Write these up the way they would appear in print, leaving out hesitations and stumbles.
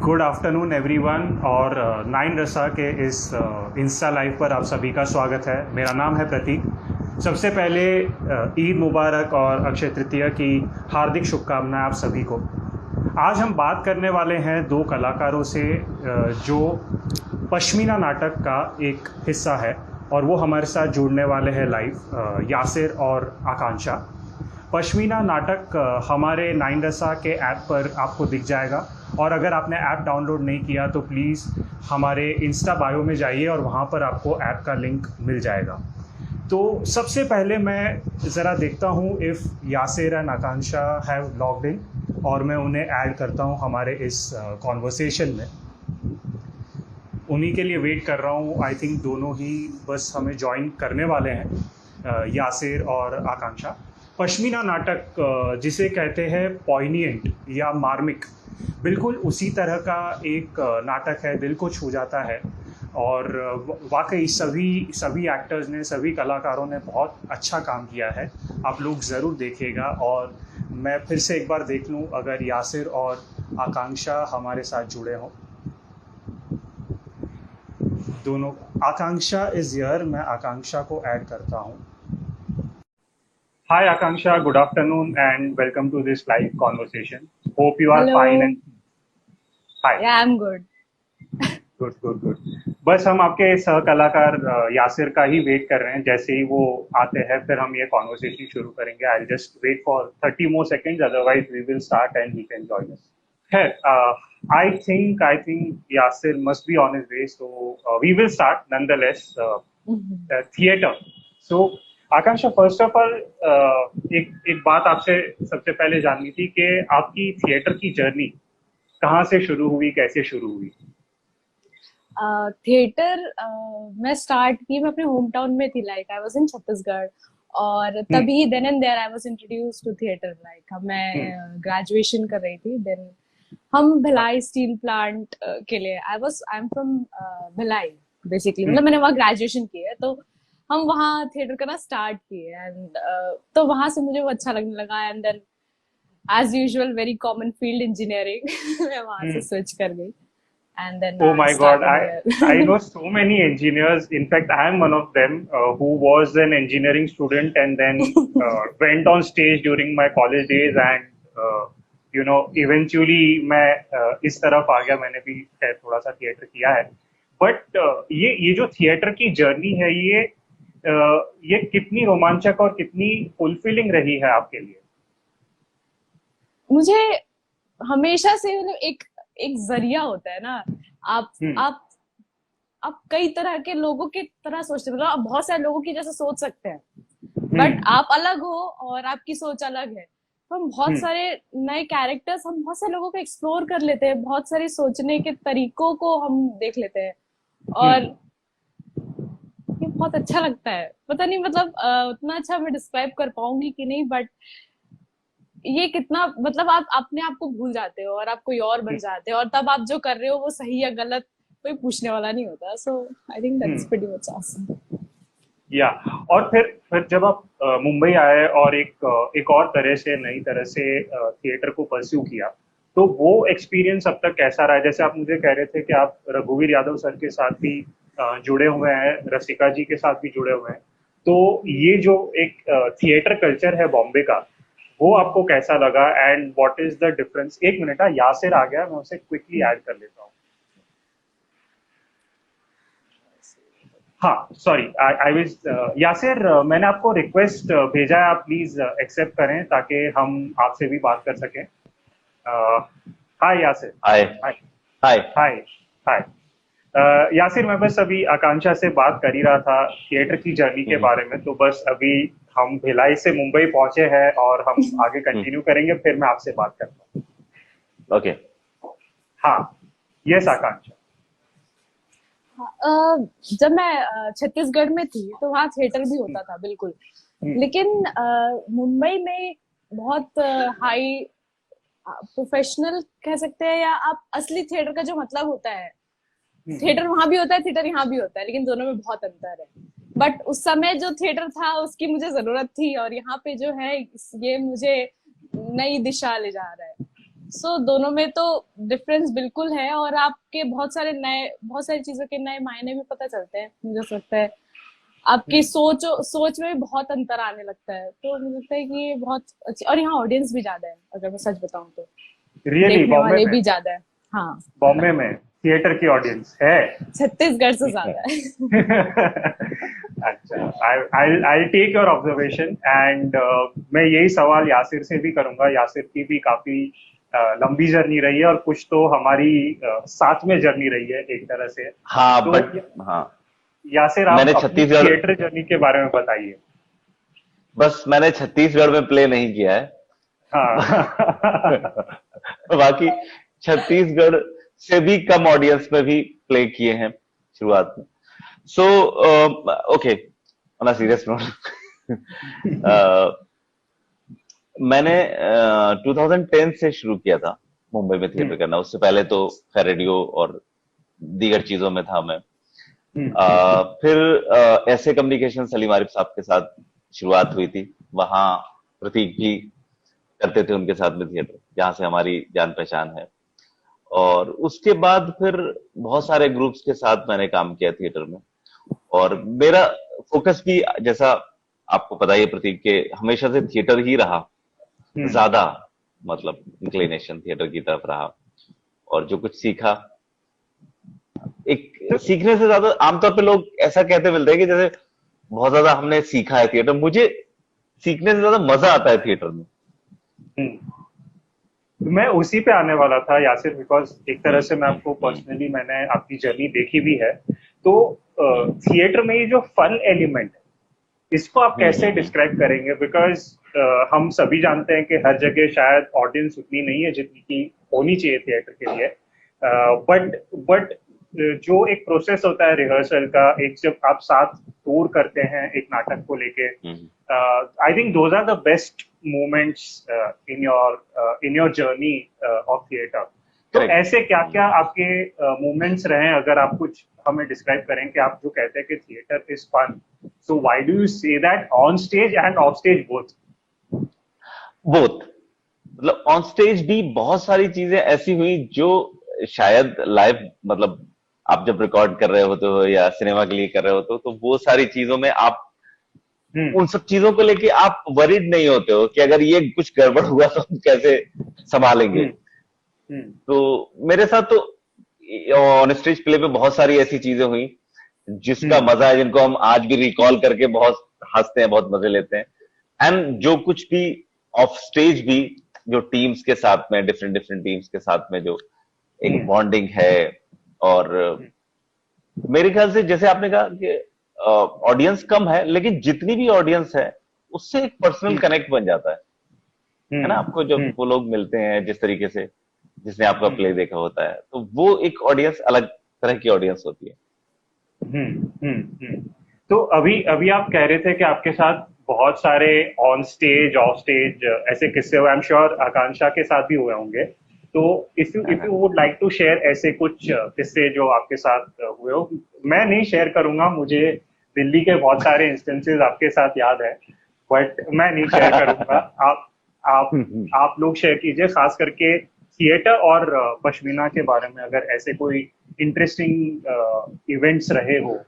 Good afternoon everyone और nine रसा के इस इंस्टा लाइव पर आप सभी का स्वागत है। मेरा नाम है प्रतीक। सबसे पहले ईद मुबारक और अक्षय तृतीया की हार्दिक शुभकामनाएं आप सभी को। आज हम बात करने वाले हैं दो कलाकारों से जो पश्मीना नाटक का एक हिस्सा है और वो हमारे साथ जुड़ने वाले हैं लाइव, यासिर और आकांक्षा। पश्मीना नाटक हमारे नाइन रसा के ऐप पर आपको दिख जाएगा और अगर आपने ऐप डाउनलोड नहीं किया तो प्लीज़ हमारे इंस्टा बायो में जाइए और वहाँ पर आपको ऐप का लिंक मिल जाएगा। तो सबसे पहले मैं ज़रा देखता हूँ if Yasir and Akanksha have logged in और मैं उन्हें ऐड करता हूँ हमारे इस कॉन्वर्सेशन में। उन्हीं के लिए वेट कर रहा हूँ। आई थिंक दोनों ही बस हमें ज्वाइन करने वाले हैं, यासिर और आकांक्षा। पश्मीना नाटक जिसे कहते हैं पॉइनिएंट या मार्मिक, बिल्कुल उसी तरह का एक नाटक है, दिल को छू जाता है और वाकई सभी एक्टर्स ने, सभी कलाकारों ने बहुत अच्छा काम किया है। आप लोग ज़रूर देखिएगा। और मैं फिर से एक बार देख लूँ अगर यासिर और आकांक्षा हमारे साथ जुड़े हों। दोनों, आकांक्षा इज़ हियर। मैं आकांक्षा को ऐड करता हूँ। Hi Akansha, good afternoon and welcome to this live conversation. Hope you are fine Hello. and hi. Yeah, I'm good. Good. बस हम आपके सह कलाकार यासिर का ही वेट कर रहे हैं। जैसे ही वो आते हैं फिर हम ये कॉन्वर्सेशन शुरू करेंगे। I'll just wait for 30 more seconds, otherwise we will start and he can join us. है, I think Yasir must be on his way, so we will start nonetheless. Theater. So Akanksha, first of all एक बात आपसे सबसे पहले जाननी थी कि आपकी थिएटर की जर्नी कहाँ से शुरू हुई, कैसे शुरू हुई? थिएटर मैं स्टार्ट की, मैं अपने होम टाउन में थी, like I was in Chhattisgarh. और तभी then and there I was introduced to theatre. Like मैं ग्रेजुएशन कर रही थी, देन हम भिलाई स्टील प्लांट के लिए I am from Bhilai basically. मतलब मैंने वहाँ ग्रेजुएशन की है, तो हम वहाँ थिएटर करना स्टार्ट किए एंड तो वहां से मुझे वो अच्छा लगने लगा। And then as usual very common field engineering मैं वहां से स्विच कर गई and then Oh I my God, started I here. know so many engineers. In fact, I am one of them who was an engineering student and then went on stage during my college days and eventually मैं इस तरफ आ गया। मैंने भी खैर थोड़ा सा theatre किया है। बट ये जो थिएटर की जर्नी है, ये कितनी रोमांचक और कितनी फुलफिलिंग रही है आपके लिए? मुझे हमेशा से मतलब एक एक जरिया होता है ना। आप आप आप कई तरह के लोगों की तरह सोचते हैं, मतलब आप बहुत सारे लोगों की जैसे सोच सकते हैं, बट आप अलग हो और आपकी सोच अलग है। तो हम बहुत सारे नए कैरेक्टर्स, हम बहुत सारे लोगों को एक्सप्लोर कर लेते हैं, बहुत सारे सोचने के तरीकों को हम देख लेते हैं और ये बहुत अच्छा लगता है। पता नहीं मतलब उतना अच्छा मैं डिस्क्राइब कर पाऊंगी कि नहीं, बट ये कितना, मतलब आप अपने आप को भूल जाते हो और आप कोई और बन जाते हो और तब आप जो कर रहे हो वो सही या गलत कोई पूछने वाला नहीं होता। So I think that's pretty much awesome. या और फिर जब आप मुंबई आए और एक और तरह से, नई तरह से थिएटर को परस्यू किया, तो वो एक्सपीरियंस अब तक कैसा रहा है? जैसे आप मुझे कह रहे थे कि आप रघुवीर यादव सर के साथ भी जुड़े हुए हैं, रसिका जी के साथ भी जुड़े हुए हैं, तो ये जो एक थिएटर कल्चर है बॉम्बे का, वो आपको कैसा लगा and what is the difference? एक मिनट, यासिर आ गया, मैं उसे क्विकली ऐड कर लेता हूँ। हाँ, सॉरी, आई विज यासिर, मैंने आपको रिक्वेस्ट भेजा है, आप प्लीज एक्सेप्ट करें ताकि हम आपसे भी बात कर सकें। हाय यासिर। हाय। हाय हाय। हाय हाय। यासिर, मैं बस अभी आकांक्षा से बात कर ही रहा था थिएटर की जर्नी के बारे में, तो बस अभी हम भिलाई से मुंबई पहुंचे हैं और हम आगे कंटिन्यू करेंगे, फिर मैं आपसे बात करता हूँ। ओके। हाँ, यस आकांक्षा। जब मैं छत्तीसगढ़ में थी तो वहाँ थिएटर भी होता था, बिल्कुल। लेकिन मुंबई में बहुत हाई प्रोफेशनल कह सकते हैं, या आप असली थिएटर का जो मतलब होता है, थिएटर वहां भी होता है, थिएटर यहाँ भी होता है, लेकिन दोनों में बहुत अंतर है। बट उस समय जो थिएटर था उसकी मुझे जरूरत थी और यहाँ पे जो है ये मुझे नई दिशा ले जा रहा है। सो दोनों में तो डिफरेंस बिल्कुल है, और आपके बहुत सारी चीजों के नए मायने भी पता चलते हैं, मुझे ऐसा लगता है। आपकी सोच में भी बहुत अंतर आने लगता है, तो मुझे लगता है कि ये बहुत अच्छी, और यहाँ ऑडियंस भी ज्यादा है, अगर मैं सच बताऊं तो रियली देखने बॉम्बे वाले में? भी ज्यादा है। हाँ, बॉम्बे में थिएटर की ऑडियंस है? छत्तीसगढ़ से ज्यादा है। अच्छा, I take your observation and मैं यही सवाल यासिर से भी करूंगा। यासिर की भी काफी लंबी जर्नी रही है और कुछ तो हमारी साथ में जर्नी रही है एक तरह से। हाँ तो बट हाँ, यासिर, आप मैंने अपनी छत्तीसगढ़, थिएटर जर्नी के बारे में बताइए। बस मैंने छत्तीसगढ़ में प्ले नहीं किया है। हाँ। बाकी छत्तीसगढ़ से भी कम ऑडियंस में भी प्ले किए हैं शुरुआत में। So okay, on a serious note, मैंने 2010 से शुरू किया था मुंबई में थिएटर करना। उससे पहले तो खैर रेडियो और दीगर चीजों में था मैं। फिर ऐसे कम्युनिकेशन सलीम आरिफ साहब के साथ शुरुआत हुई थी। वहां प्रतीक भी करते थे उनके साथ में थिएटर, जहां से हमारी जान पहचान है। और उसके बाद फिर बहुत सारे ग्रुप्स के साथ मैंने काम किया थिएटर में। और मेरा फोकस भी, जैसा आपको पता ही है प्रतीक, के हमेशा से थिएटर ही रहा ज्यादा, मतलब इंक्लिनेशन थिएटर की तरफ रहा। और जो कुछ सीखा, एक सीखने से ज्यादा आमतौर पे लोग ऐसा कहते मिलते हैं कि जैसे बहुत ज्यादा हमने सीखा है थिएटर। मुझे सीखने से ज्यादा मजा आता है थिएटर में। मैं उसी पे आने वाला था यासिर, बिकॉज एक तरह से मैं आपको पर्सनली, मैंने आपकी जर्नी देखी भी है। तो थिएटर में ये जो फन एलिमेंट है, इसको आप कैसे डिस्क्राइब करेंगे? बिकॉज हम सभी जानते हैं कि हर जगह शायद ऑडियंस उतनी नहीं है जितनी की होनी चाहिए थिएटर के लिए। बट जो एक प्रोसेस होता है रिहर्सल का, एक जब आप साथ टूर करते हैं एक नाटक को लेके, I think those are the best moments in your journey of theatre. तो Correct. ऐसे क्या क्या आपके मोमेंट्स रहे हैं, अगर आप कुछ हमें डिस्क्राइब करें कि आप जो कहते हैं कि theatre is fun, so why do you say that on stage and off stage both? Both, मतलब ऑन स्टेज भी बहुत सारी चीजें ऐसी हुई जो शायद लाइव, मतलब आप जब रिकॉर्ड कर रहे होते हो या सिनेमा के लिए कर रहे होते हो, तो वो सारी चीजों में आप उन सब चीजों को लेके आप वरीड नहीं होते हो कि अगर ये कुछ गड़बड़ हुआ तो हम कैसे संभालेंगे। तो मेरे साथ तो ऑन स्टेज प्ले पे बहुत सारी ऐसी चीजें हुई जिसका मजा है, जिनको हम आज भी रिकॉल करके बहुत हंसते हैं, बहुत मजे लेते हैं। एंड जो कुछ भी ऑफ स्टेज भी, जो टीम्स के साथ में, डिफरेंट डिफरेंट टीम्स के साथ में जो एक बॉन्डिंग है। और मेरे ख्याल से जैसे आपने कहा कि ऑडियंस कम है, लेकिन जितनी भी ऑडियंस है उससे एक पर्सनल कनेक्ट बन जाता है ना। आपको जब वो लोग मिलते हैं जिस तरीके से, जिसने आपका प्ले देखा होता है, तो वो एक ऑडियंस अलग तरह की ऑडियंस होती है। तो अभी अभी आप कह रहे थे कि आपके साथ बहुत सारे ऑन स्टेज ऑफ स्टेज ऐसे किस्से हुए। आई एम श्योर आकांक्षा के साथ भी हुए होंगे। तो if you would like to share ऐसे कुछ किस्से जो आपके साथ हुए हो। मैं नहीं शेयर करुंगा, मुझे दिल्ली के बहुत सारे इंस्टेंसेस आपके साथ याद है, बट मैं नहीं शेयर करूंगा। आप लोग शेयर कीजिए, खास करके थिएटर और पश्मीना के बारे में, अगर ऐसे कोई इंटरेस्टिंग इवेंट्स रहे हो।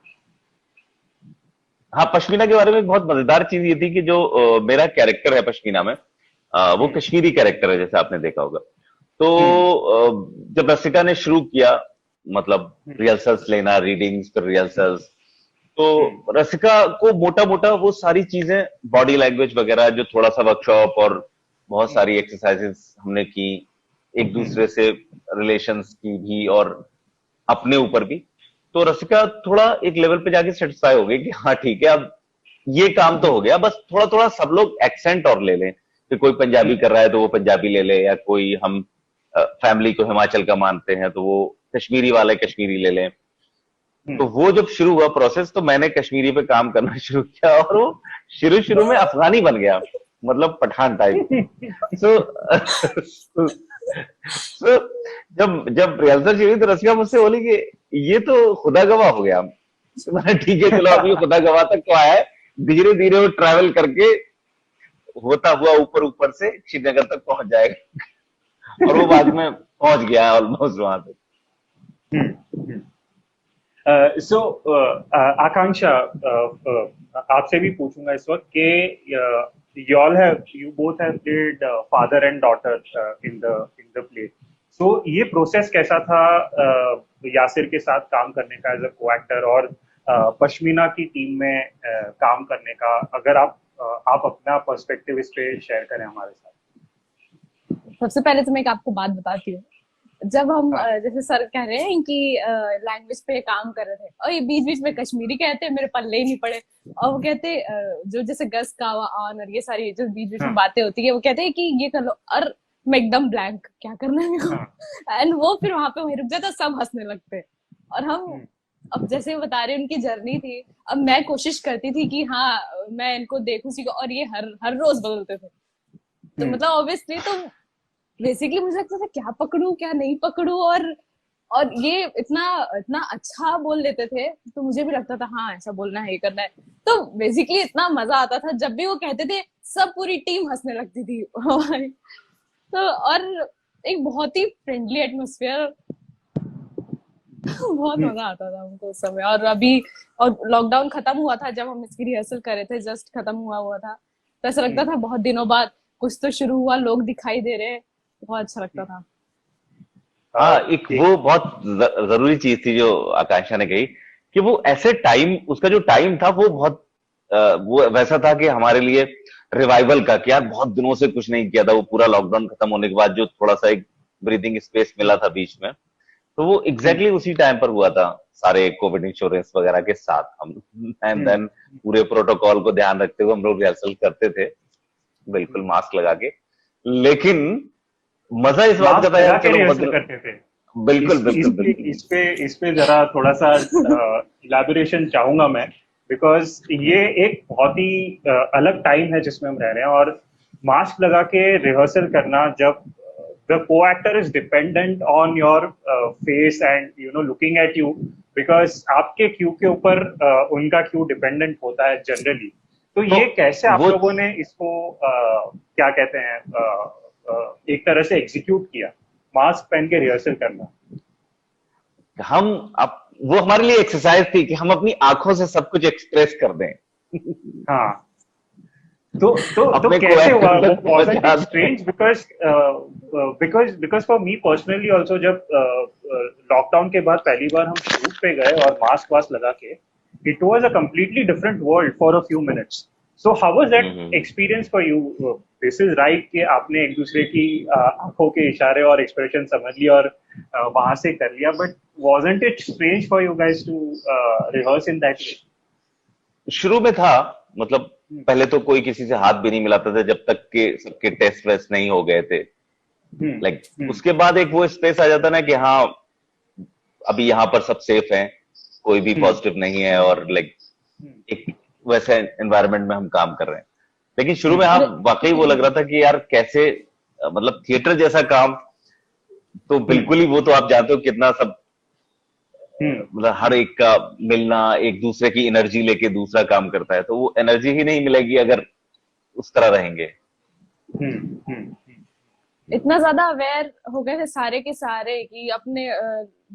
हाँ, पश्मीना के बारे में बहुत मजेदार चीज ये थी कि जो मेरा कैरेक्टर है पश्मीना में, वो कश्मीरी कैरेक्टर है, जैसे आपने देखा होगा। तो जब रसिका ने शुरू किया, मतलब रिहर्सल्स लेना, रीडिंग्स फिर रिहर्सल्स, तो रसिका को मोटा मोटा वो सारी चीजें, बॉडी लैंग्वेज वगैरह, जो थोड़ा सा वर्कशॉप और बहुत सारी एक्सरसाइजेस हमने की, एक दूसरे से रिलेशंस की भी और अपने ऊपर भी। तो रसिका थोड़ा एक लेवल पे जाके सेटिस्फाई हो गई कि हाँ ठीक है, अब ये काम तो हो गया, बस थोड़ा थोड़ा सब लोग एक्सेंट और ले लें, कि कोई पंजाबी कर रहा है तो वो पंजाबी ले ले, या कोई हम फैमिली को हिमाचल का मानते हैं तो वो कश्मीरी वाले कश्मीरी ले लें। तो वो जब शुरू हुआ प्रोसेस, तो मैंने कश्मीरी पे काम करना शुरू किया और वो शुरू शुरू में अफगानी बन गया, मतलब पठान टाइप। सो जब रिहर्सल शुरू हुई तो रसिका मुझसे बोली कि ये तो खुदा गवाह हो गया। तो मैंने ठीक है, चलो अभी खुदा गवाह तक तो आया है, धीरे धीरे वो ट्रैवल करके होता हुआ ऊपर ऊपर से श्रीनगर तक पहुंच जाएगा। और वो बाद में पहुंच गया ऑलमोस्ट वहां तक। सो आकांक्षा, आपसे भी पूछूंगा इस वक्त कि you both have played father and daughter in the play. So ये प्रोसेस कैसा था यासिर के साथ काम करने का एज अ को एक्टर, और पश्मीना की टीम में काम करने का? अगर आप अपना पर्सपेक्टिव इस पे शेयर करें हमारे साथ। सबसे पहले तो मैं एक आपको बात बताती हूँ। जब हम हाँ। जैसे सर कह रहे हैं कि लैंग्वेज पे काम कर रहे थे और ये बीच बीच में कश्मीरी कहते हैं, मेरे पल्ले ही नहीं पड़े। और वो कहते जो जैसे गस कावा आन और ये सारी जो बीच बीच में हाँ। बातें होती है, वो कहते हैं कि ये कर लो, और मैं एकदम ब्लैंक, क्या करना है मेरे को। एंड वो फिर वहां पे वहीं रुक जाता, सब हंसने लगते हैं। और हम अब जैसे बता रहे उनकी जर्नी थी, अब मैं कोशिश करती थी कि हाँ मैं इनको देखूं सीखूं, और ये हर रोज बदलते थे। तो मतलब ऑब्वियसली तो बेसिकली मुझे लगता था क्या पकड़ूं क्या नहीं पकड़ूं, और ये इतना इतना अच्छा बोल लेते थे, तो मुझे भी लगता था हाँ ऐसा बोलना है, ये करना है। तो बेसिकली इतना मजा आता था जब भी वो कहते थे, सब पूरी टीम हंसने लगती थी। तो और एक बहुत ही फ्रेंडली एटमोसफियर, बहुत मजा आता था हमको उस समय। और अभी और लॉकडाउन खत्म हुआ था जब हम इसकी रिहर्सल कर रहे थे, जस्ट खत्म हुआ था, तो ऐसा लगता था बहुत दिनों बाद कुछ तो शुरू हुआ, लोग दिखाई दे रहे, बहुत अच्छा लगता था। हाँ, एक वो बहुत जरूरी चीज थी जो आकांक्षा ने कही कि वो ऐसे टाइम, उसका जो टाइम था वो बहुत वो वैसा था कि हमारे लिए रिवाइवल का, कि यार बहुत दिनों से कुछ नहीं किया था। वो पूरा लॉकडाउन खत्म होने के बाद जो थोड़ा सा एक ब्रीदिंग स्पेस मिला था बीच में, तो वो एग्जैक्टली उसी टाइम पर हुआ था, सारे कोविड इंश्योरेंस वगैरह के साथ हम। एंड देन पूरे प्रोटोकॉल को ध्यान रखते हुए हम लोग रिहर्सल करते थे, बिल्कुल मास्क लगा के। लेकिन मजा इस बात का था यार, चलो रिहर्सल करते थे। बिल्कुल बिल्कुल बिल्कुल। इस पे जरा थोड़ा सा इलैबोरेशन चाहूंगा मैं, बिकॉज ये एक बहुत ही अलग टाइम है जिसमें हम रह रहे हैं। और मास्क लगा के रिहर्सल करना, जब द को actor is dependent on your face and looking at you, because आपके क्यू के ऊपर उनका क्यू डिपेंडेंट होता है जनरली। तो ये कैसे आप लोगों ने इसको क्या कहते हैं एक तरह से एग्जीक्यूट किया, मास्क पहन के रिहर्सल करना? हम अब वो हमारे लिए एक्सरसाइज थी कि हम अपनी आंखों से सब कुछ एक्सप्रेस कर दें। हाँ, तो कैसे हुआ वो? Was it strange? Because for me personally also, जब लॉकडाउन के बाद पहली बार हम शूट पे गए और मास्क वास्क लगा के, it was a completely different world for a few minutes. So how was that experience for you? This is right कि आपने एक दूसरे की आंखों के इशारे और एक्सप्रेशन समझ लिया और वहां से कर लिया, but wasn't it strange for you guys to rehearse in that way? शुरू में था, मतलब पहले तो कोई किसी से हाथ भी नहीं मिलाता था जब तक के सबके टेस्ट वेस्ट नहीं हो गए थे। उसके बाद एक वो स्पेस आ जाता ना कि हाँ अभी यहाँ पर सब सेफ हैं, कोई भी पॉजिटिव नहीं है, और एक वैसे एनवायरनमेंट में हम काम कर रहे हैं। लेकिन शुरू में हाँ वाकई वो लग रहा था कि यार कैसे, मतलब थिएटर जैसा काम तो बिल्कुल ही, वो तो आप जानते हो कितना सब, मतलब हर एक का मिलना, एक दूसरे की एनर्जी लेके दूसरा काम करता है, तो वो एनर्जी ही नहीं मिलेगी अगर उस तरह रहेंगे। इतना ज्यादा अवेयर हो गए थे सारे के सारे कि अपने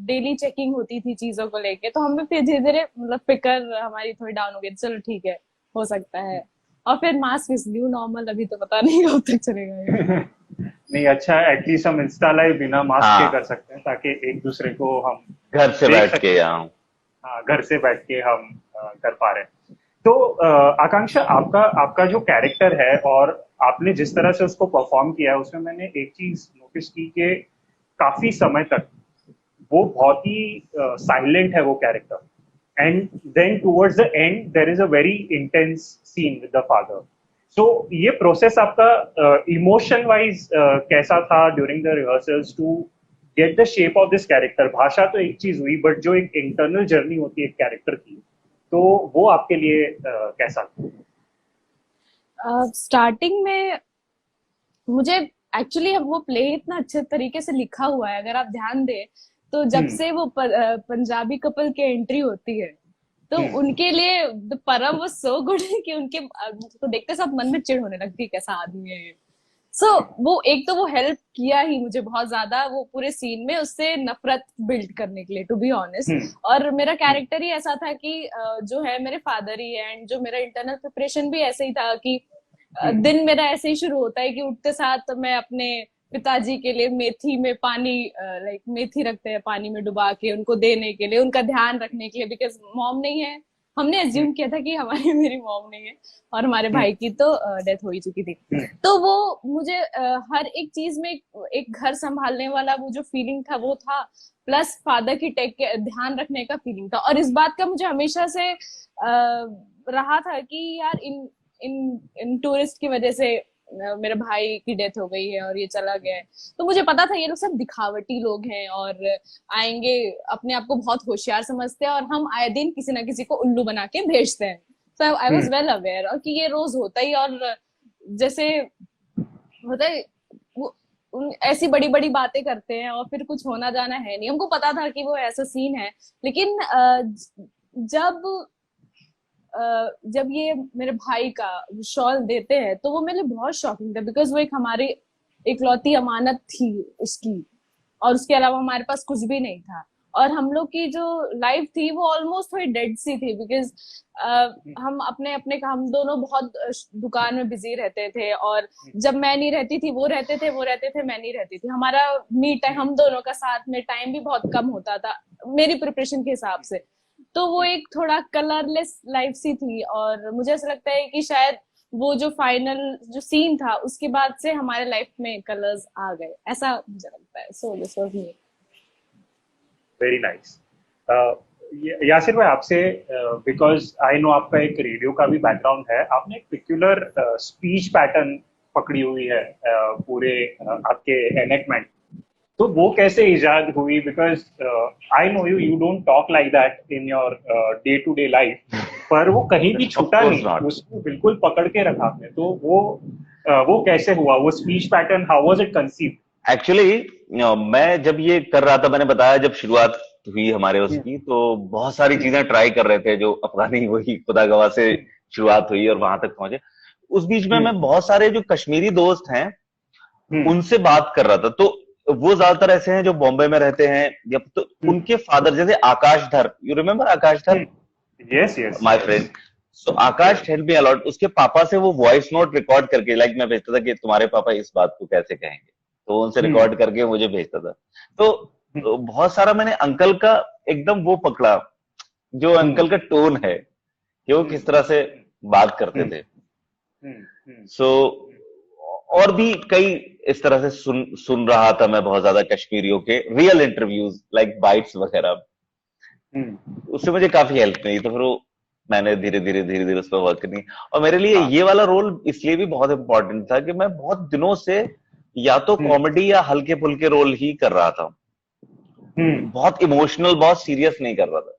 डेली चेकिंग होती थी चीजों को लेके, तो हमें फिर धीरे धीरे मतलब फिक्र हमारी थोड़ी डाउन हो गई, चलो ठीक है हो सकता है। और फिर मास्क इज न्यू नॉर्मल, अभी तो पता नहीं कब तक चलेगा। नहीं, अच्छा एटलीस्ट हम इंस्टा लाइव बिना मास्क के कर सकते हैं, ताकि एक दूसरे को हम घर से बैठ के, हाँ घर से बैठ के हम कर पा रहे हैं। तो आकांक्षा, आपका जो कैरेक्टर है और आपने जिस तरह से उसको परफॉर्म किया है, उसमें मैंने एक चीज नोटिस की कि काफी समय तक वो बहुत ही साइलेंट है वो character, and then towards the end there is a very intense scene with the father. So ये प्रोसेस आपका इमोशन वाइज कैसा था during the rehearsals to get the shape of this character? भाषा तो एक चीज हुई, बट जो एक इंटरनल जर्नी होती है एक कैरेक्टर की, तो वो आपके लिए कैसा था? स्टार्टिंग में मुझे एक्चुअली वो प्ले इतना अच्छे तरीके से लिखा हुआ है, अगर आप ध्यान दें तो जब से वो पंजाबी कपल की एंट्री होती है, तो उनके लिए द परम वाज सो गुड कि उनके तो देखते सब मन में चिढ़ होने लगती है, कैसा आदमी है ये। सो वो एक तो वो हेल्प किया ही मुझे बहुत ज्यादा वो पूरे सीन में, उससे नफरत बिल्ड करने के लिए, टू बी ऑनेस्ट। और मेरा कैरेक्टर ही ऐसा था कि जो है मेरे फादर ही है, एंड जो मेरा इंटरनल प्रिपरेशन भी ऐसे ही था कि दिन मेरा ऐसे ही शुरू होता है कि उठते साथ मैं अपने पिताजी के लिए मेथी में पानी, लाइक मेथी रखते हैं पानी में डुबा के उनको देने के लिए, उनका ध्यान रखने के लिए, बिकॉज मॉम नहीं है। हमने अज्यूम किया था कि हमारी मेरी मॉम नहीं है, और हमारे भाई की तो डेथ हो ही चुकी थी। तो वो मुझे हर एक चीज में एक घर संभालने वाला वो जो फीलिंग था वो था, प्लस फादर की ध्यान रखने का फीलिंग था। और इस बात का मुझे हमेशा से रहा था कि यार इन इन इन टूरिस्ट की वजह से मेरे भाई की डेथ हो गई है और ये चला गया है। तो मुझे पता था ये लोग सब दिखावटी लोग हैं और आएंगे, अपने आप को बहुत होशियार समझते हैं, और हम आए दिन किसी ना किसी को उल्लू बना के भेजते हैं। सो आई वाज वेल अवेयर, और कि ये रोज होता ही, और जैसे होता है वो ऐसी बड़ी बड़ी बातें करते हैं और फिर कुछ होना जाना है नहीं। हमको पता था कि वो ऐसा सीन है, लेकिन जब ये मेरे भाई का शॉल देते हैं तो वो मेरे लिए बहुत शॉकिंग था, बिकॉज वो एक हमारी इकलौती अमानत थी उसकी, और उसके अलावा हमारे पास कुछ भी नहीं था। और हम लोग की जो लाइफ थी वो ऑलमोस्ट थोड़ी डेड सी थी, बिकॉज हम अपने अपने हम दोनों बहुत दुकान में बिजी रहते थे, और जब मैं नहीं रहती थी वो रहते थे, वो रहते थे मैं नहीं रहती थी। हमारा मी टाइम हम दोनों का साथ में टाइम भी बहुत कम होता था मेरी प्रिपरेशन के हिसाब से। तो वो एक थोड़ा कलरलेस लाइफ सी थी, और मुझे ऐसा लगता है कि शायद वो जो फाइनल जो सीन था उसके बाद से हमारे लाइफ में कलर्स आ गए, ऐसा मुझे लगता है। So this was me. Very nice. Yasir भाई आपसे, बिकॉज आई नो आपका एक रेडियो का भी बैकग्राउंड है, आपने एक पिक्युलर स्पीच पैटर्न पकड़ी हुई है पूरे आपके एनेक्टमेंट, तो वो कैसे इजाद हुई? Because I know you don't talk like that in your day to day life, पर वो कहीं भी छूटा नहीं, उसको बिल्कुल पकड़ के रखा आपने। तो वो कैसे हुआ, वो speech pattern, how was it conceived? Actually मैं जब ये कर रहा था, मैंने बताया जब शुरुआत हुई हमारे उसकी, तो बहुत सारी चीजें ट्राई कर रहे थे जो अफगानी वही खुदा गवाह से शुरुआत हुई और वहां तक पहुंचे। उस बीच में मैं बहुत सारे जो कश्मीरी दोस्त हैं उनसे बात कर रहा था, तो वो ज्यादातर ऐसे हैं जो बॉम्बे में रहते हैं, या तो उनके फादर जैसे Akashdhar, you remember Akashdhar? Yes yes, my friend. So Akash help me a lot. उसके पापा से वो वॉइस नोट रिकॉर्ड करके, लाइक मैं भेजता था कि तुम्हारे पापा इस बात को कैसे कहेंगे, तो उनसे रिकॉर्ड करके मुझे भेजता था। तो बहुत सारा मैंने अंकल का एकदम वो पकड़ा, जो अंकल का टोन है कि वो किस तरह से बात करते थे। सो और भी कई इस तरह से सुन रहा था मैं बहुत ज्यादा कश्मीरियों के रियल इंटरव्यूज, लाइक बाइट्स वगैरह। उससे मुझे काफी हेल्प मिली, तो फिर वो मैंने धीरे धीरे उस पर वर्क करनी। और मेरे लिए ये वाला रोल इसलिए भी बहुत इंपॉर्टेंट था कि मैं बहुत दिनों से या तो कॉमेडी या हल्के फुल्के रोल ही कर रहा था, बहुत इमोशनल, बहुत सीरियस नहीं कर रहा था।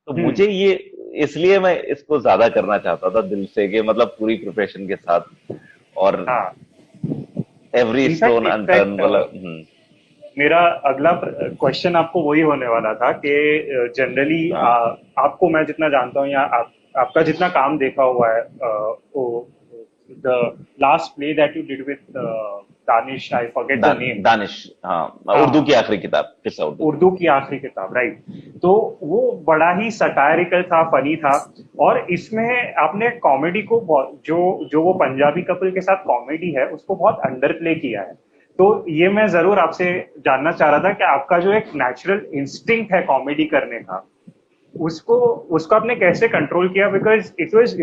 तो मुझे ये, इसलिए मैं इसको ज्यादा करना चाहता था दिल से, कि मतलब पूरी प्रिपरेशन के साथ, और एवरी स्टोन अनटर्न वाला। मेरा अगला क्वेश्चन आपको वही होने वाला था कि जनरली आपको मैं जितना जानता हूँ, या आपका जितना काम देखा हुआ है, the last play that you did with Danish, I forget the name. Danish, हाँ, उर्दू की आखिरी किताब, किस्सा उर्दू की आखिरी किताब, राइट। तो वो बड़ा ही सटायरिकल था, फनी था, और इसमें आपने कॉमेडी को जो वो पंजाबी कपल के साथ कॉमेडी है उसको बहुत अंडर प्ले किया है। तो ये मैं जरूर आपसे जानना चाह रहा था कि आपका जो एक नेचुरल इंस्टिंक्ट है कॉमेडी करने का, उसको आपने कैसे कंट्रोल किया? Because it was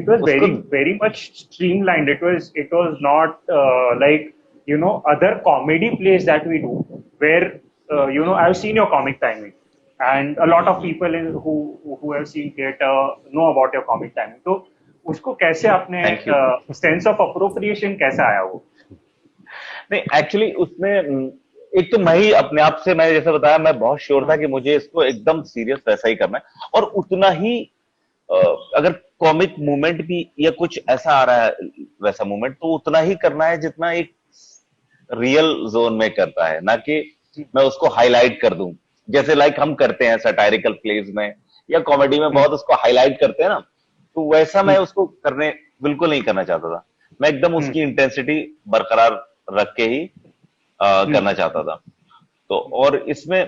very much streamlined, it was not like other comedy plays that we do, where I've seen your comic timing, and a lot of people who have seen theater know about your comic timing. तो उसको कैसे आपने sense of appropriation कैसे आया वो? नहीं, actually उसमें एक तो मैं ही अपने आप से, मैं जैसे बताया, मैं बहुत श्योर था कि मुझे इसको एकदम सीरियस वैसा ही करना है, और उतना ही अगर कॉमिक मूवमेंट भी या कुछ ऐसा आ रहा है वैसा मूवमेंट, तो उतना ही करना है जितना एक रियल जोन में करता है, ना कि मैं उसको हाईलाइट कर दूं, जैसे लाइक हम करते हैं सटायरिकल प्लेज में या कॉमेडी में, बहुत उसको हाईलाइट करते हैं ना, तो वैसा मैं उसको बिल्कुल नहीं करना चाहता था। मैं एकदम उसकी इंटेंसिटी बरकरार रख के ही करना चाहता था। तो और इसमें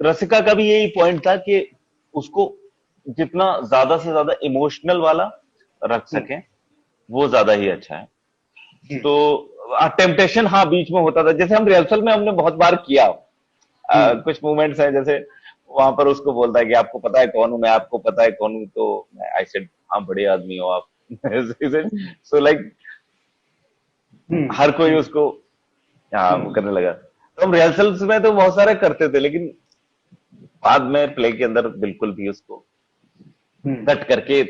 रसिका का भी यही पॉइंट था कि उसको जितना ज्यादा से ज्यादा इमोशनल वाला रख सके वो ज्यादा ही अच्छा है। तो टेम्पटेशन हाँ बीच में होता था, जैसे हम रिहर्सल में हमने बहुत बार किया। कुछ मोमेंट्स हैं जैसे वहां पर उसको बोलता है कि आपको पता है कौन हूं मैं, आपको पता है कौन हूं, तो आई सेड हाँ बड़े आदमी हो आप। सो लाइक हर कोई उसको हाँ वो करने लगा। तो हम रिहर्सल्स में तो बहुत सारे करते थे, लेकिन बाद में प्ले के अंदर बिल्कुल भी उसको कट करके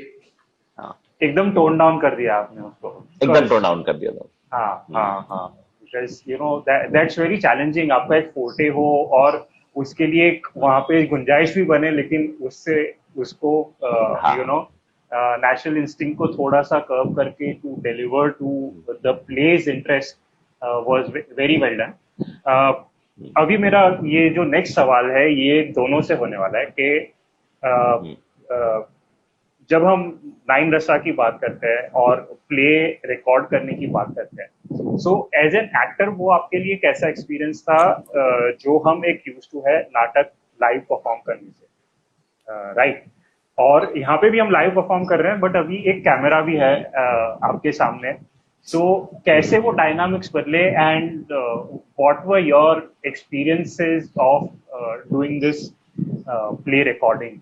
हाँ एकदम टोन डाउन कर दिया आपने उसको, एकदम टोन डाउन कर दिया था। हाँ हाँ हाँ, because you know that's very challenging. आपका एक फोर्टे हो और उसके लिए एक वहां पे गुंजाइश भी बने, लेकिन उससे उसको यू नो नेचुरल इंस्टिंक्ट को थोड़ा सा कर्व करके to deliver to the plays interest was very well done. अभी मेरा ये जो नेक्स्ट सवाल है ये दोनों से होने वाला है कि जब हम नाइन रसा की बात करते हैं और प्ले रिकॉर्ड करने की बात करते हैं, सो एज एन एक्टर वो आपके लिए कैसा एक्सपीरियंस था, जो हम एक यूज टू है नाटक लाइव परफॉर्म करने से, राइट? और यहाँ पे भी हम लाइव परफॉर्म कर रहे हैं, बट अभी एक कैमरा भी है आपके सामने। सो कैसे वो डायनामिक्स बदले, and what were your experiences of doing this play recording?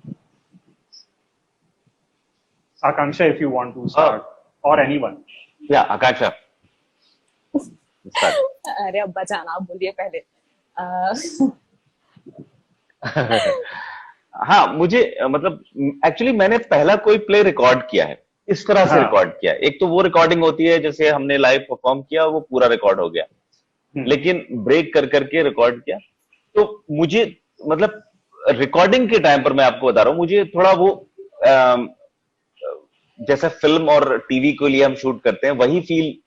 Akansha, if you want to start, or anyone. Yeah, Akansha. Start. अरे अब्बा जान आप बोलिए पहले। हाँ मुझे मतलब एक्चुअली मैंने पहला कोई प्ले रिकॉर्ड किया है, इस तरह से रिकॉर्ड किया है। एक तो वो रिकॉर्डिंग होती है जैसे हमने लाइव परफॉर्म किया वो पूरा रिकॉर्ड हो गया, लेकिन ब्रेक कर करके रिकॉर्ड किया। तो मुझे मतलब रिकॉर्डिंग के टाइम पर मैं आपको बता रहा हूँ, मुझे थोड़ा वो जैसे फिल्म और टीवी के लिए हम शूट करते हैं वही फील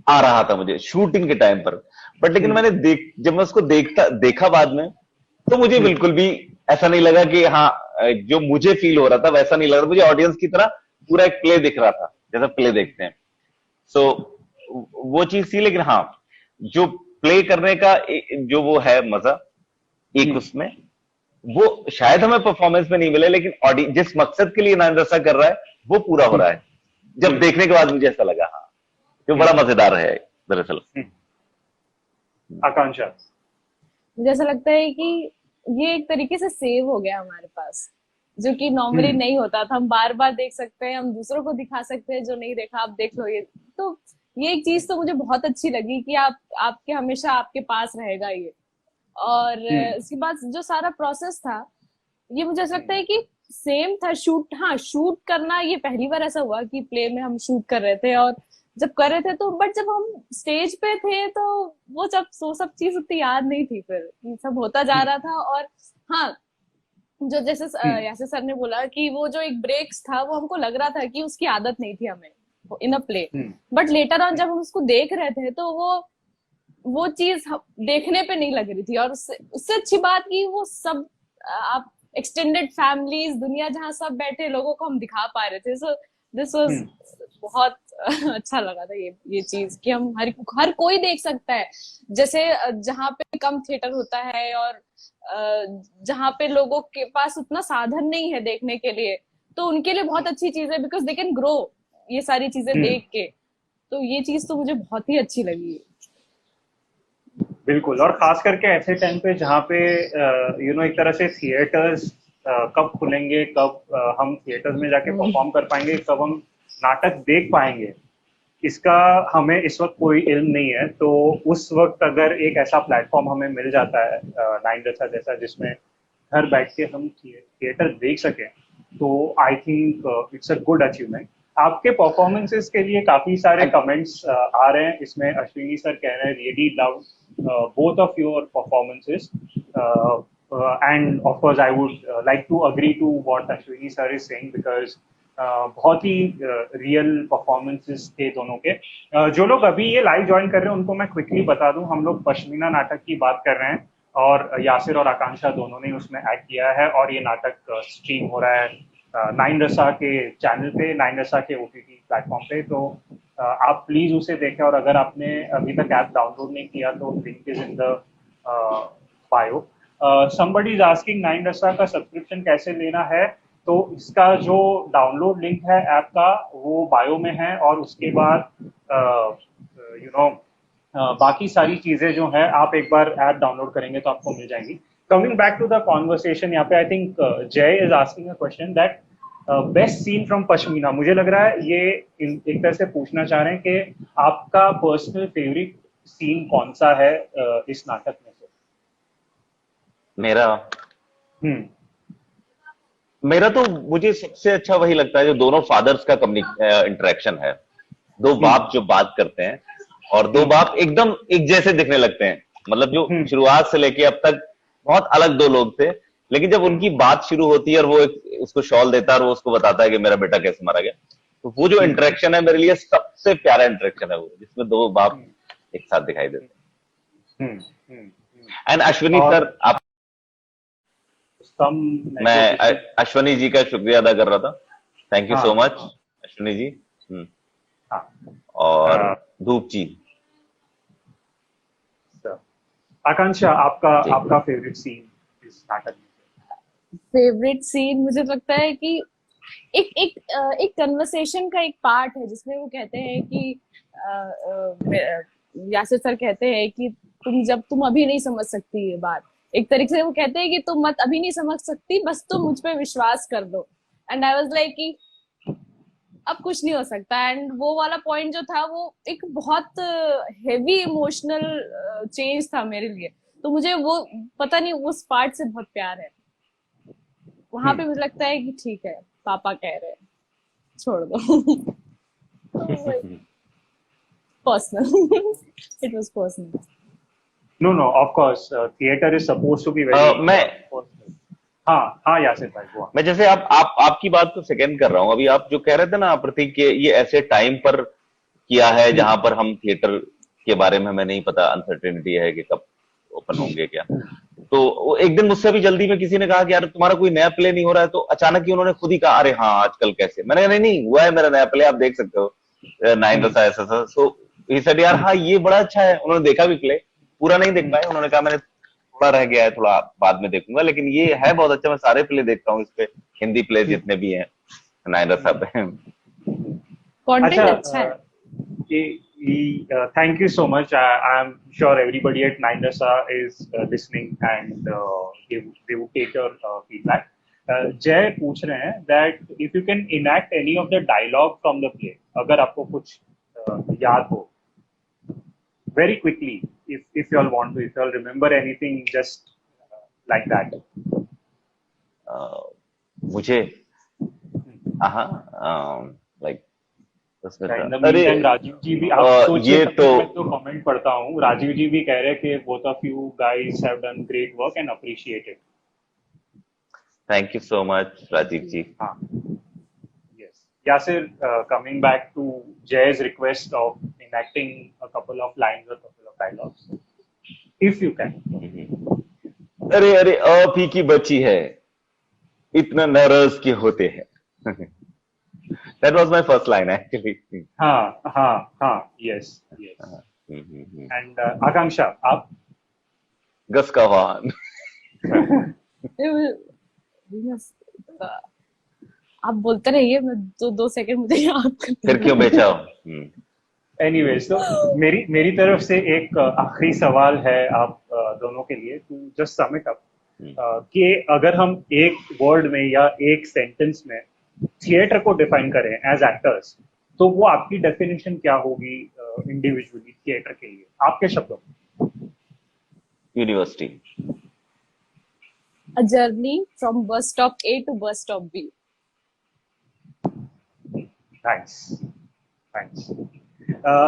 आ रहा था मुझे शूटिंग के टाइम पर। बट लेकिन मैंने जब मैं उसको देखा बाद में, तो मुझे बिल्कुल भी ऐसा नहीं लगा कि हाँ जो मुझे फील हो रहा था वैसा नहीं लगा। मुझे ऑडियंस की तरह पूरा एक प्ले दिख रहा था जैसा प्ले देखते हैं। सो वो चीज थी। लेकिन हाँ जो प्ले करने का जो वो है मजा एक उसमें, वो शायद हमें परफॉर्मेंस में नहीं मिले, लेकिन जिस मकसद के लिए नाइन रसा कर रहा है वो पूरा हो रहा है। जब देखने के बाद मुझे ऐसा लगा हाँ जो बड़ा मजेदार है दरअसल। आकांक्षा, मुझे ऐसा लगता है कि ये एक तरीके से सेव हो गया हमारे पास, जो कि नॉर्मली नहीं होता था। हम बार बार देख सकते हैं, हम दूसरों को दिखा सकते हैं, जो नहीं देखा आप देख लो। ये एक चीज तो मुझे बहुत अच्छी लगी कि आपके हमेशा आपके पास रहेगा ये। और उसके बाद जो सारा प्रोसेस था ये मुझे ऐसा लगता है कि सेम था। शूट करना ये पहली बार ऐसा हुआ कि प्ले में हम शूट कर रहे थे, और जब कर रहे थे तो बट जब हम स्टेज पे थे तो वो सब चीज उतनी याद नहीं थी। फिर सब होता जा रहा था। और हाँ, जो जैसे यासिर सर ने बोला कि वो जो एक ब्रेक्स था वो हमको लग रहा था कि उसकी आदत नहीं थी हमें in a play, but later on जब हम उसको देख रहे थे तो वो चीज देखने पे नहीं लग रही थी। और उससे अच्छी बात की वो सब आप एक्सटेंडेड फैमिलीज दुनिया जहाँ सब बैठे लोगों को हम दिखा पा रहे थे। सो दिस वाज बहुत अच्छा लगा था ये चीज कि हम हर कोई देख सकता है। जैसे जहाँ पे कम थिएटर होता है और जहाँ पे लोगों के पास उतना साधन नहीं है देखने के लिए, तो उनके लिए बहुत अच्छी चीज है, बिकॉज दे कैन ग्रो ये सारी चीजें देख के। तो ये चीज तो मुझे बहुत ही अच्छी लगी। बिल्कुल, और खास करके ऐसे टाइम पे जहाँ पे यू नो एक तरह से थिएटर्स कब खुलेंगे, कब हम थिएटर्स में जाके परफॉर्म कर पाएंगे, कब हम नाटक देख पाएंगे, इसका हमें इस वक्त कोई इल्म नहीं है। तो उस वक्त अगर एक ऐसा प्लेटफॉर्म हमें मिल जाता है नाइन रसा जैसा, जिसमें घर बैठ के हम थिएटर देख सकें, तो I think it's a good achievement. आपके परफॉर्मेंसेस के लिए काफी सारे कमेंट्स आ रहे हैं। इसमें अश्विनी सर कह रहे हैं really love both of your performances, and of course I would like to agree to what Ashwini sir is saying, because बहुत ही रियल परफॉर्मेंसेस थे दोनों के। जो लोग अभी ये लाइव ज्वाइन कर रहे हैं उनको मैं क्विकली बता दूं, हम लोग पश्मीना नाटक की बात कर रहे हैं और यासिर और आकांक्षा दोनों ने उसमें एक्ट किया है, और ये नाटक स्ट्रीम हो रहा है नाइन रसा के चैनल पे, नाइन रसा के OTT प्लेटफॉर्म पे। तो आप प्लीज उसे देखें, और अगर आपने अभी तक ऐप डाउनलोड नहीं किया तो link is in the bio. Somebody is asking 9 रसा का सब्सक्रिप्शन कैसे लेना है, तो इसका जो डाउनलोड लिंक है ऐप का वो बायो में है, और उसके बाद यू नो बाकी सारी चीजें जो है आप एक बार ऐप डाउनलोड करेंगे तो आपको मिल जाएंगी। Coming back to the conversation, यहाँ पे I think Jay is asking a question that best scene from Pashmina. मुझे लग रहा है ये एक तरह से पूछना चाह रहे हैं कि आपका पर्सनल फेवरेट सीन कौन सा है इस नाटक में से? मेरा मेरा तो मुझे सबसे अच्छा वही लगता है जो दोनों फादर्स का इंटरेक्शन है। दो बाप जो बात करते हैं और दो बाप एकदम एक जैसे दिखने लगते हैं। मतलब जो शुरुआत से लेके अब तक बहुत अलग दो लोग थे, लेकिन जब उनकी बात शुरू होती है और वो उसको शॉल देता है और वो उसको बताता है कि मेरा बेटा कैसे मारा गया, तो वो जो इंटरेक्शन है मेरे लिए सबसे प्यारा इंटरेक्शन है वो, जिसमें दो बाप एक साथ दिखाई देते हैं। एंड अश्विनी सर, आप मैं अश्विनी जी का शुक्रिया अदा कर रहा था। Thank you so much Ashwini ji. और धूप जी। आकांक्षा, आपका फेवरेट सीन इस नाटक में? फेवरेट सीन मुझे लगता है कि एक एक एक कन्वर्सेशन का एक पार्ट है जिसमें वो कहते हैं कि यासिर सर कहते हैं कि तुम अभी नहीं समझ सकती ये बात। एक तरीके से वो कहते हैं कि तुम अभी नहीं समझ सकती, बस तुम मुझ पे विश्वास कर दो। एंड आई वाज लाइक कि अब कुछ नहीं हो सकता। एंड वो वाला पॉइंट जो था वो एक बहुत हेवी इमोशनल चेंज था मेरे लिए। तो मुझे वो पता नहीं उस पार्ट से बहुत प्यार है। वहां पे मुझे लगता है कि ठीक है, पापा कह रहे हैं, छोड़ दो। Personal, it was personal. No, of course, theater is supposed to be very personal. हाँ यासिर भाई, वो मैं जैसे आपकी बात को सेकंड कर रहा हूँ। अभी आप जो कह रहे थे ना प्रतीक के, ये ऐसे टाइम पर किया है जहां पर हम थिएटर के बारे में हमें नहीं पता, अनसर्टेनिटी है कि कब ओपन होंगे क्या। तो एक दिन मुझसे भी जल्दी में किसी ने कहा कि यार तुम्हारा कोई नया प्ले नहीं हो रहा है, तो अचानक ही उन्होंने खुद ही कहा अरे हाँ आजकल कैसे। मैंने कहा नहीं हुआ है मेरा नया प्ले, आप देख सकते हो, 9 रसा ऐसा। सो ही सेड यार हाँ ये बड़ा अच्छा है। उन्होंने देखा भी प्ले, पूरा नहीं देख पाए, उन्होंने कहा मैंने थोड़ा रह गया है, थोड़ा बाद में देखूंगा, लेकिन ये है बहुत अच्छा। मैं सारे प्ले देखता हूँ इस पे, हिंदी प्ले जितने भी हैं 9 रसा पे। कंटेंट अच्छा है। Thank you so much. I'm sure everybody at 9 Rasa is listening and they would take your feedback. जय पूछ रहे हैं that if you can enact any of the dialogue from the play, अगर आपको कुछ याद हो very quickly, if you all want to, if you all remember anything just like that. मुझे like अरे राजीव जी भी, आप सोचिए, तो कमेंट पढ़ता हूँ। राजीव जी भी कह रहे हैं कि both of you guys have done great work and appreciated. Thank you so much Rajiv जी। हाँ, yes. Yasir, coming back to Jay's request of enacting a couple of lines or couple of dialogues, if you can. अरे आप ही की बच्ची है, इतना नाराज क्यों होते हैं। That was my first line actually. हाँ, yes. And आकांक्षा, आप? गस का वाहन। आप बोलते रहिए, मैं 2 सेकंड मुझे याद करते। फिर क्यों बेचा? Anyways, तो मेरी तरफ से एक आखिरी सवाल है आप दोनों के लिए, to just sum it up, कि अगर हम एक वर्ड में या एक सेंटेंस में थिएटर को डिफाइन करें एज एक्टर्स, तो वो आपकी डेफिनेशन क्या होगी इंडिविजुअली थिएटर के लिए, आपके शब्दों में? University. A journey from bus stop A to bus stop B. Thanks.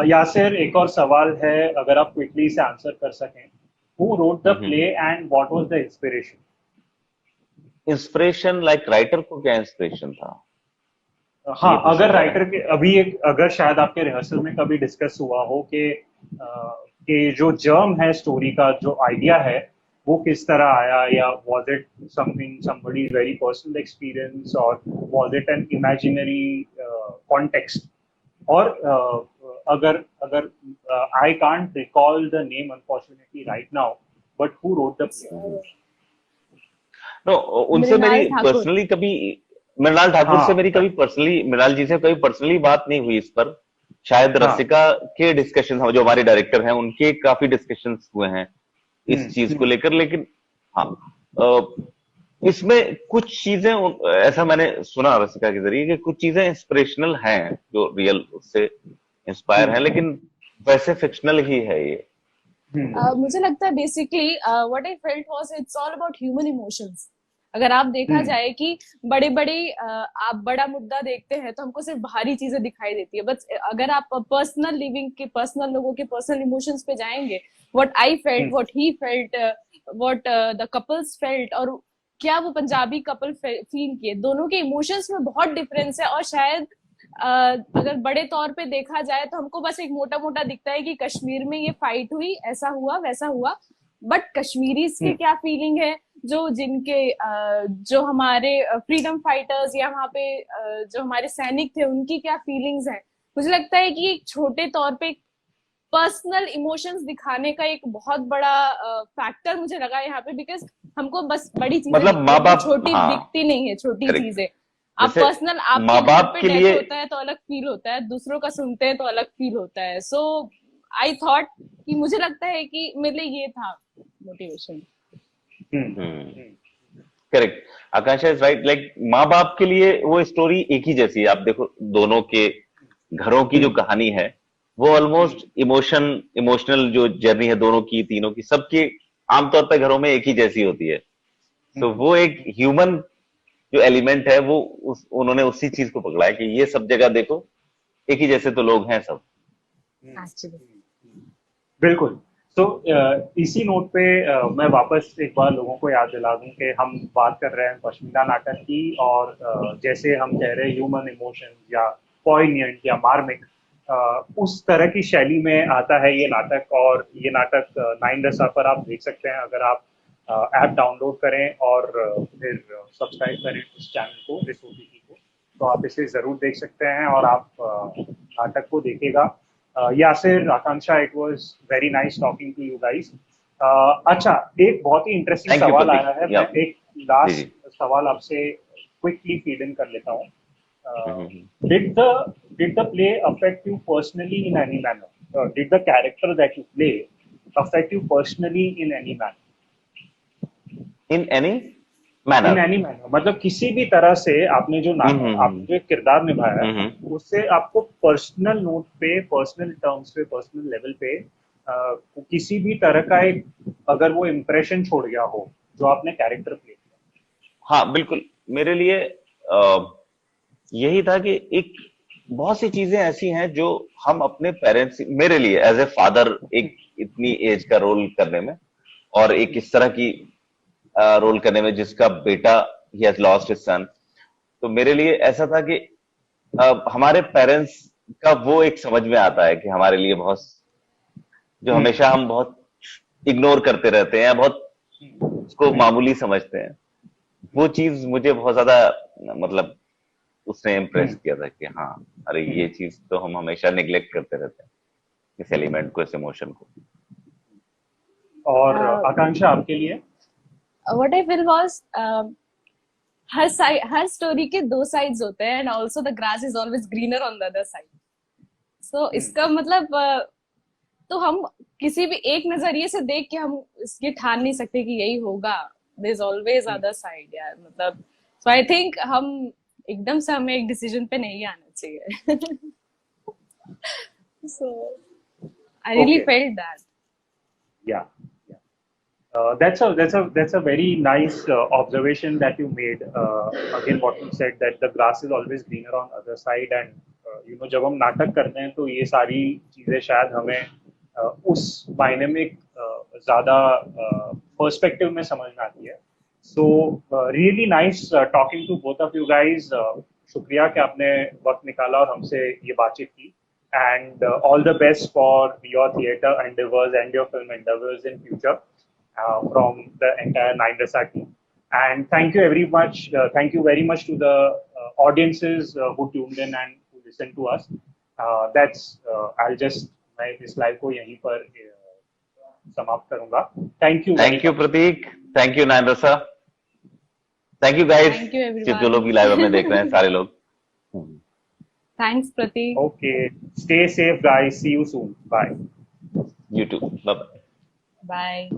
Yasir, एक और सवाल है, अगर आप क्विकली से आंसर कर सकें। Who wrote the play and what was the inspiration? Inspiration like writer को क्या इंस्पिरेशन था? हाँ, अगर राइटर के अगर शायद आपके रिहर्सल में कभी डिस्कस हुआ हो कि जो जर्म है स्टोरी का, जो आइडिया है, वो किस तरह आया, या was it somebody's very personal experience or was it an imaginary context, और अगर अगर I can't recall the name unfortunately right now, but who wrote the play? No, उनसे मृणाल मेरी ठाकुर। पर्सनली कभी, मृणाल ठाकुर से हाँ मेरी कभी पर्सनली, मृणाल जी से कभी पर्सनली बात नहीं हुई इस पर। शायद हाँ रसिका के डिस्कशन, जो हमारे डायरेक्टर हैं, उनके काफी डिस्कशंस हुए हैं इस चीज को हम्म। लेकर। लेकिन हाँ, इसमें कुछ चीजें ऐसा मैंने सुना रसिका के जरिए कि कुछ चीजें इंस्पिरेशनल हैं जो रियल उससे इंस्पायर हैं, लेकिन वैसे फिक्शनल ही है ये। मुझे लगता है basically what I felt was it's all about human emotions. अगर आप देखा जाए कि बड़े बड़े आप बड़ा मुद्दा देखते हैं तो हमको सिर्फ बाहरी चीजें दिखाई देती है, बट अगर आप पर्सनल लिविंग के, पर्सनल लोगों के पर्सनल इमोशंस पे जाएंगे, what I felt, what he felt, what the couples felt, और क्या वो पंजाबी कपल फील किए, दोनों के इमोशंस में बहुत डिफरेंस है। और शायद अगर बड़े तौर पे देखा जाए तो हमको बस एक मोटा मोटा दिखता है कि कश्मीर में ये फाइट हुई, ऐसा हुआ वैसा हुआ, बट कश्मीरीज की क्या फीलिंग है, जो जिनके जो हमारे फ्रीडम फाइटर्स या वहाँ पे जो हमारे सैनिक थे उनकी क्या फीलिंग्स हैं। मुझे लगता है कि एक छोटे तौर पे पर्सनल इमोशंस दिखाने का एक बहुत बड़ा फैक्टर मुझे लगा यहाँ पे, बिकॉज हमको बस बड़ी चीजें मतलब दिखती माँ है, बाप, छोटी हाँ दिखती नहीं है छोटी करेक्ट। चीजें। आप जैसे पर्सनल, आपके माँ घर बाप पे के डेथ लिए, होता है तो अलग फील होता है, दूसरों का सुनते हैं तो अलग फील होता है। सो आई थॉट कि मुझे लगता है कि मेरे लिए ये था motivation. Correct, Akanksha is right. Like माँ बाप के लिए वो स्टोरी एक ही जैसी है। आप देखो दोनों के घरों की जो कहानी है, वो ऑलमोस्ट इमोशनल जो जर्नी है दोनों की, तीनों की, सबकी आमतौर पर घरों में एक ही जैसी होती है। तो वो एक ह्यूमन जो एलिमेंट है वो उन्होंने उसी चीज को पकड़ा है कि ये सब जगह देखो एक ही जैसे तो लोग हैं सब। बिल्कुल। तो इसी नोट पे मैं वापस एक बार लोगों को याद दिला दूं कि हम बात कर रहे हैं पश्मीना नाटक की, और जैसे हम कह रहे हैं ह्यूमन इमोशंस या पॉइनियंट या मार्मिक, उस तरह की शैली में आता है ये नाटक। और ये नाटक 9 रसा पर आप देख सकते हैं, अगर आप ऐप डाउनलोड करें और फिर सब्सक्राइब करें इस चैनल को, इस OTT को, तो आप इसे ज़रूर देख सकते हैं और आप नाटक को देखिएगा। Yasir, Akanksha, it was very nice talking to you guys. अच्छा, एक बहुत ही इंटरेस्टिंग थैंक यू सवाल आया है, प्रतीक। मैं एक जी जी। लास्ट सवाल आपसे क्विकली फीड इन कर लेता हूँ। Did the play affect you personally in any manner? Did the character that you play affect you personally in any manner? In any in manner. Any manner, मतलब किसी भी तरह से आपने जो आपने जो किरदार निभाया है उससे आपको पर्सनल नोट पे, पर्सनल टर्म्स पे, पर्सनल लेवल पे किसी भी तरह का एक अगर वो इम्प्रेशन छोड़ गया हो जो आपने कैरेक्टर प्ले किया। हाँ बिल्कुल, मेरे लिए यही था कि एक बहुत सी चीजें ऐसी हैं जो हम अपने पेरेंट्स, मेरे लिए एज ए फादर एक इतनी एज का रोल करने में, और एक इस तरह की रोल करने में जिसका बेटा he has lost his son, तो मेरे लिए ऐसा था कि हमारे पेरेंट्स का वो एक समझ में आता है कि हमारे लिए बहुत, जो हमेशा हम बहुत इग्नोर करते रहते हैं, बहुत उसको मामूली समझते हैं, वो चीज मुझे बहुत ज्यादा मतलब उसने इम्प्रेस किया था कि हाँ अरे ये चीज तो हम हमेशा निग्लेक्ट करते रहते हैं, इस एलिमेंट को, इस इमोशन को। और आकांक्षा, आपके लिए? व्हाट आई फील वाज हर स्टोरी के दो साइड्स होते हैं, and also the grass is always greener on the other side. So इसका मतलब तो हम किसी भी एक नजरिए से देख के हम ये ठान नहीं सकते कि यही होगा, there is always other side यार। मतलब सो आई थिंक हम एकदम से हमें एक डिसीजन पे नहीं आना चाहिए। So I really felt that. Yeah. That's a very nice observation that you made. Again, what you said, that the grass is always greener on other side, and जब हम नाटक करते हैं तो ये सारी चीजें शायद हमें उस मायने में ज्यादा पर्सपेक्टिव में समझ में आती है। So really nice talking to both of you guys. शुक्रिया कि आपने वक्त निकाला और हमसे ये बातचीत की, and all the best for your theatre endeavors and your film endeavors in future. From the entire 9 Rasa team, and thank you very much to the audiences who tuned in and who listened to us. That's I just मैं इस live को यहीं पर समाप्त करूंगा. Thank you Prateek, thank you Nayan Rasa, thank you guys. Thank you जो everyone. लोग भी लाइव हमें देख रहे हैं सारे लोग. Thanks Prateek. Okay, stay safe guys, see you soon, bye. You too. Bye bye. Bye.